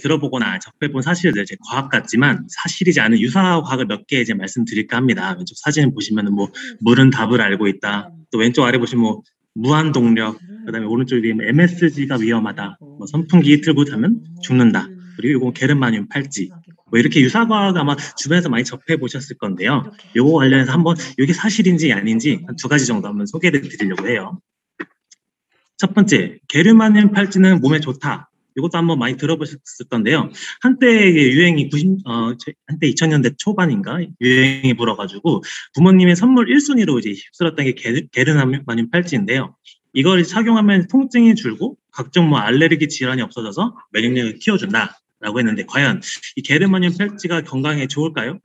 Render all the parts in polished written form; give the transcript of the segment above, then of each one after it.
들어보거나 접해본 사실들, 이제 과학 같지만 사실이지 않은 유사 과학을 몇 개 이제 말씀드릴까 합니다. 왼쪽 사진 보시면은 뭐 물은 답을 알고 있다. 또 왼쪽 아래 보시면 뭐 무한 동력, 그다음에 오른쪽에 MSG가 위험하다. 뭐 선풍기 틀고 자면 죽는다. 그리고 이거 게르마늄 팔찌. 뭐 이렇게 유사 과학 아마 주변에서 많이 접해 보셨을 건데요. 요거 관련해서 한번 이게 사실인지 아닌지 한 2가지 정도 한번 소개를 드리려고 해요. 첫 번째, 게르마늄 팔찌는 몸에 좋다. 이것도 한번 많이 들어보셨을 건데요. 한때 유행이 한때 2000년대 초반인가 유행이 불어가지고 부모님의 선물 1순위로 이제 휩쓸었던 게 게르마늄 팔찌인데요. 이걸 착용하면 통증이 줄고 각종 뭐 알레르기 질환이 없어져서 면역력을 키워준다라고 했는데 과연 이 게르마늄 팔찌가 건강에 좋을까요?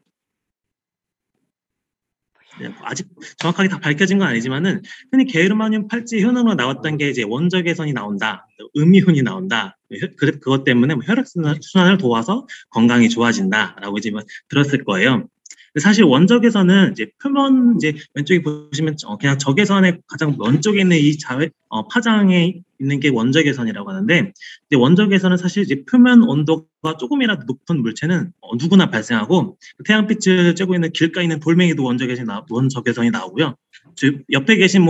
네, 아직 정확하게 다 밝혀진 건 아니지만은 흔히 게르마늄 팔찌 효능으로 나왔던 게 이제 원적 개선이 나온다, 음이온이 나온다. 그것 때문에 뭐 혈액순환을 도와서 건강이 좋아진다라고 이제 들었을 거예요. 사실 원적외선은 이제 표면 이제 왼쪽에 보시면 그냥 적외선의 가장 왼쪽에 있는 이 파장에 있는 게 원적외선이라고 하는데 이제 원적외선은 사실 이제 표면 온도가 조금이라도 높은 물체는 누구나 발생하고 태양빛을 쬐고 있는 길가에 있는 돌멩이도 원적외선이 나오고요. 옆에 계신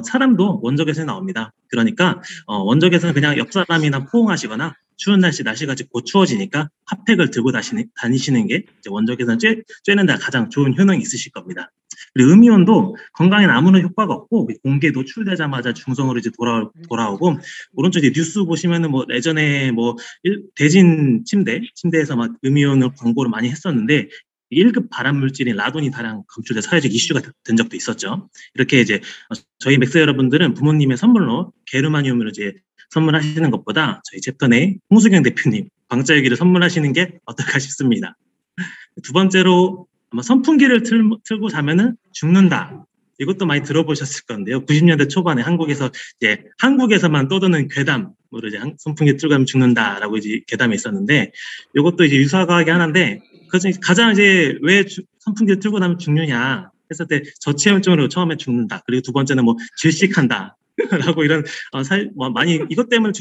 사람도 원적외선이 나옵니다. 그러니까 원적외선은 그냥 옆 사람이나 포옹하시거나 추운 날씨가 이제 곧 추워지니까 핫팩을 들고 다니시는 게 이제 원적외선 쬐는 데 가장 좋은 효능이 있으실 겁니다. 그리고 음이온도 건강에는 아무런 효과가 없고 공기에 노출되자마자 중성으로 이제 돌아오고 오른쪽에 뉴스 보시면은 예전에 대진 침대에서 막 음이온을 광고를 많이 했었는데 1급 발암 물질인 라돈이 다량 검출돼 사회적 이슈가 된 적도 있었죠. 이렇게 이제 저희 맥스 여러분들은 부모님의 선물로 게르마늄을 이제 선물하시는 것보다 저희 챕터 내 홍수경 대표님 광자유기를 선물하시는 게 어떨까 싶습니다. 두 번째로 아마 선풍기를 틀고 자면은 죽는다. 이것도 많이 들어보셨을 건데요. 90년대 초반에 한국에서만 떠도는 괴담으로 이제 선풍기 틀고 가면 죽는다라고 이제 괴담이 있었는데 이것도 이제 유사과학이 하나인데 가장 이제 왜 선풍기를 틀고 나면 죽느냐 했을 때 저체온증으로 처음에 죽는다. 그리고 두 번째는 질식한다. 라고 이런 많이 이것 때문에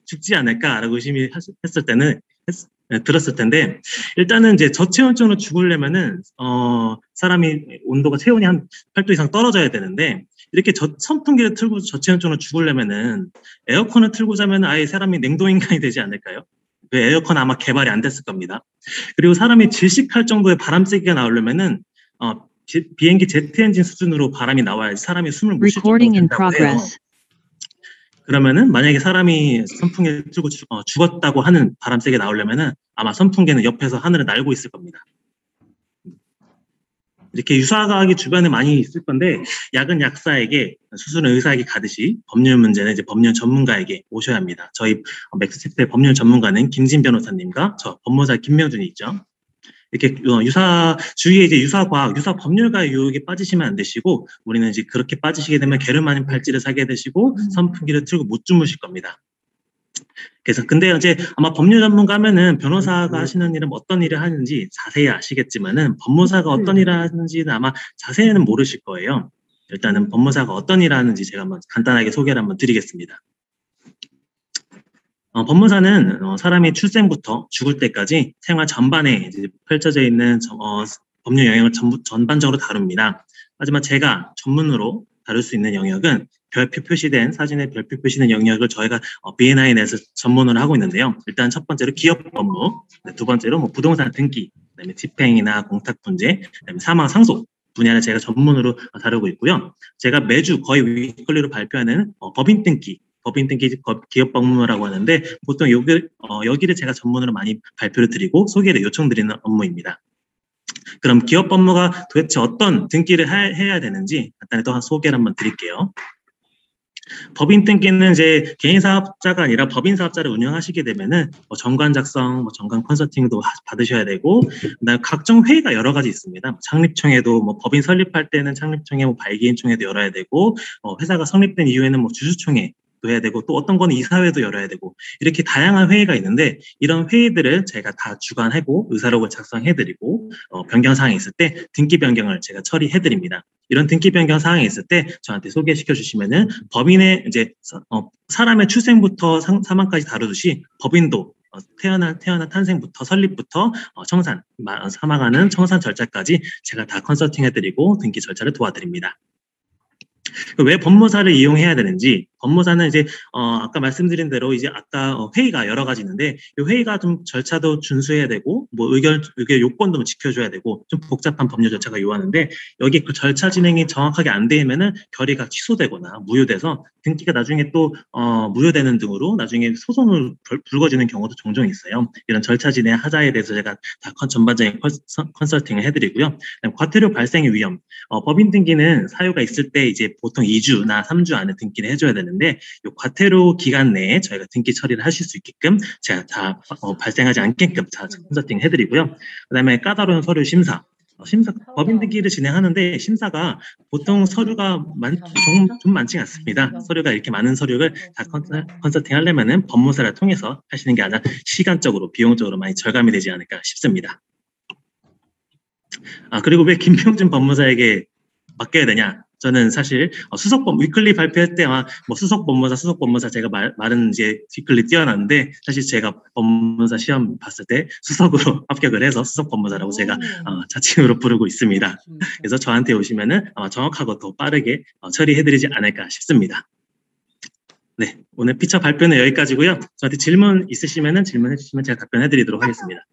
죽지 않을까라고 의심이 들었을 텐데 일단은 이제 저체온증으로 죽으려면은 사람이 온도가 체온이 한 8도 이상 떨어져야 되는데 이렇게 선풍기를 틀고 저체온증으로 죽으려면은 에어컨을 틀고 자면 아예 사람이 냉동인간이 되지 않을까요? 그 에어컨 아마 개발이 안 됐을 겁니다. 그리고 사람이 질식할 정도의 바람 세기가 나오려면은 비행기 제트 엔진 수준으로 바람이 나와야지 사람이 숨을 못 쉴 정도로 된다고 해요. 그러면은 만약에 사람이 선풍기를 틀고 죽었다고 하는 바람 세게 나오려면은 아마 선풍기는 옆에서 하늘을 날고 있을 겁니다. 이렇게 유사과학이 주변에 많이 있을 건데 약은 약사에게 수술은 의사에게 가듯이 법률 문제는 이제 법률 전문가에게 오셔야 합니다. 저희 맥스챕터의 법률 전문가는 김진 변호사님과 저 법무사 김명준이 있죠. 이렇게 주위에 이제 유사과학, 유사법률가의 유혹에 빠지시면 안 되시고 우리는 이제 그렇게 빠지시게 되면 게르마늄 팔찌를 사게 되시고 선풍기를 틀고 못 주무실 겁니다. 그래서 근데 이제 아마 법률 전문가 하면은 변호사가 하시는 일은 어떤 일을 하는지 자세히 아시겠지만은 법무사가 어떤 일을 하는지는 아마 자세히는 모르실 거예요. 일단은 법무사가 어떤 일을 하는지 제가 한번 간단하게 소개를 한번 드리겠습니다. 법무사는 사람이 출생부터 죽을 때까지 생활 전반에 이제 펼쳐져 있는 법률 영역을 전반적으로 다룹니다. 하지만 제가 전문으로 다룰 수 있는 영역은 사진에 별표 표시된 영역을 저희가 B&I 내에서 전문으로 하고 있는데요. 일단 첫 번째로 기업 법무, 두 번째로 부동산 등기, 그다음에 집행이나 공탁 문제, 그다음에 사망 상속 분야를 제가 전문으로 다루고 있고요. 제가 매주 거의 위클리로 발표하는 법인 등기 기업 법무라고 하는데 보통 여기를 제가 전문으로 많이 발표를 드리고 소개를 요청드리는 업무입니다. 그럼 기업 법무가 도대체 어떤 등기를 해야 되는지 간단히 또 소개를 한번 드릴게요. 법인 등기는 이제 개인 사업자가 아니라 법인 사업자를 운영하시게 되면은 정관 작성, 정관 컨설팅도 받으셔야 되고, 그다음에 각종 회의가 여러 가지 있습니다. 창립총회도 법인 설립할 때는 창립총회, 발기인총회도 열어야 되고, 회사가 성립된 이후에는 주주총회 해야 되고 또 어떤 거는 이사회도 열어야 되고 이렇게 다양한 회의가 있는데 이런 회의들을 제가 다 주관하고 의사록을 작성해드리고 변경 사항이 있을 때 등기 변경을 제가 처리해드립니다. 이런 등기 변경 사항이 있을 때 저한테 소개시켜 주시면은 법인의 이제 사람의 출생부터 사망까지 다루듯이 법인도 태어난 탄생부터 설립부터 청산, 사망하는 청산 절차까지 제가 다 컨설팅해드리고 등기 절차를 도와드립니다. 왜 법무사를 이용해야 되는지, 법무사는 이제 아까 말씀드린 대로 이제 아까 회의가 여러 가지 있는데 이 회의가 좀 절차도 준수해야 되고 뭐 의견 요건도 지켜줘야 되고 좀 복잡한 법률 절차가 요하는데 여기 그 절차 진행이 정확하게 안 되면은 결의가 취소되거나 무효돼서 등기가 나중에 또 무효되는 등으로 나중에 소송을 불거지는 경우도 종종 있어요. 이런 절차 진행 하자에 대해서 제가 다 전반적인 컨설팅을 해드리고요. 과태료 발생의 위험, 법인 등기는 사유가 있을 때 이제 보통 2주나 3주 안에 등기를 해줘야 되는데 이 과태료 기간 내에 저희가 등기 처리를 하실 수 있게끔 제가 다 발생하지 않게끔 다 컨설팅 해드리고요. 그다음에 까다로운 서류 심사. 법인 등기를 진행하는데 심사가 보통 서류가 좀 많지 않습니다. 서류가 이렇게 많은 서류를 다 컨설팅 하려면은 법무사를 통해서 하시는 게 아니라 시간적으로, 비용적으로 많이 절감이 되지 않을까 싶습니다. 그리고 왜 김병준 법무사에게 맡겨야 되냐? 저는 사실 위클리 발표할 때 뭐 수석 법무사 제가 말은 이제 위클리 뛰어났는데 사실 제가 법무사 시험 봤을 때 수석으로 합격을 해서 수석 법무사라고 제가 자칭으로 부르고 있습니다. 그래서 저한테 오시면은 아마 정확하고 더 빠르게 처리해드리지 않을까 싶습니다. 네, 오늘 피처 발표는 여기까지고요. 저한테 질문 있으시면은 질문해 주시면 제가 답변해드리도록 하겠습니다.